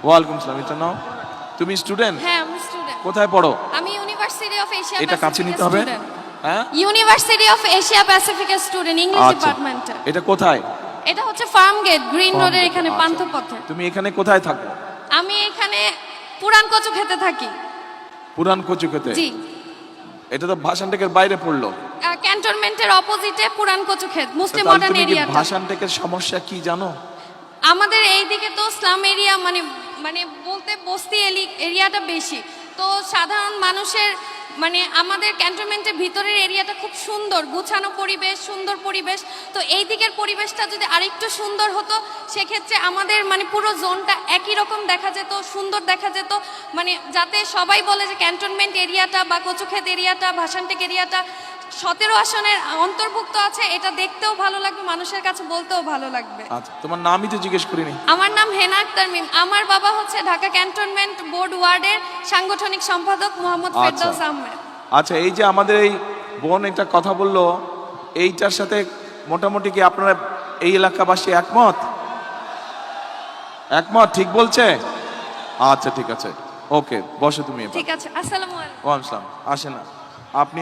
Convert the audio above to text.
ওয়ালাইকুম আসসালাম। এটা নাও। তুমি স্টুডেন্ট? হ্যাঁ আমি স্টুডেন্ট। কোথায় পড়ো? আমি ইউনিভার্সিটি অফ এশিয়া এটা কাছে নিতে হবে। হ্যাঁ, ইউনিভার্সিটি অফ এশিয়া প্যাসিফিকের স্টুডেন্ট, ইংলিশ আচ্ছা। ডিপার্টমেন্টে। এটা কোথায়? এটা হচ্ছে ফার্ম গেট, গ্রিন Farm রোডের Gate, এখানে আচ্ছা। পান্থপথে। তুমি এখানে কোথায় থাকো? আমি এখানে পুরান কচু খেতে থাকি। পুরান কচু খেতে? জি। এটা তো ভাষানটেকের বাইরে পড়লো। ক্যান্টনমেন্টের অপোজিটে পুরান কচু ক্ষেত, মুসলিম তাহলে মডার্ন তুমি কি এরিয়াটা। ভাষানটেকের সমস্যা কি জানো? আমাদের এইদিকে তো স্লাম এরিয়া, মানে মানে বলতে বস্তি এরিয়াটা বেশি। তো সাধারণ মানুষের মানে আমাদের ক্যান্টনমেন্টের ভিতরের এরিয়াটা খুব সুন্দর, গুছানো পরিবেশ, সুন্দর পরিবেশ। তো এই দিকের পরিবেশটা যদি আরেকটু সুন্দর হতো, সেক্ষেত্রে আমাদের মানে পুরো জোনটা একই রকম দেখা যেত, সুন্দর দেখা যেত। মানে যাতে সবাই বলে যে ক্যান্টনমেন্ট এরিয়াটা বা কচুক্ষেত এরিয়াটা, ভাষানটেক এরিয়াটা 17 আসনের অন্তর্ভুক্ত আছে, এটা দেখতেও ভালো লাগবে, মানুষের কাছে বলতেও ভালো লাগবে। আচ্ছা, তোমার নামই তো জিজ্ঞেস করিনি। আমার নাম হেনা আক্তার মিম। আমার বাবা হচ্ছে ঢাকা ক্যান্টনমেন্ট বোর্ড ওয়ার্ডের সাংগঠনিক সম্পাদক মোহাম্মদ ফেরদৌস আহমেদ। আচ্ছা, এই যে আমাদের এই বোন একটা কথা বললো, এইটার সাথে মোটামুটি কি আপনারা এই এলাকাবাসী একমত? একমত, ঠিক বলছে? আচ্ছা ঠিক আছে, ওকে, বসো তুমি এবার। ঠিক আছে, আসসালামু আলাইকুম। ওয়ালাইকুম আসসালাম। আসে না আপনি।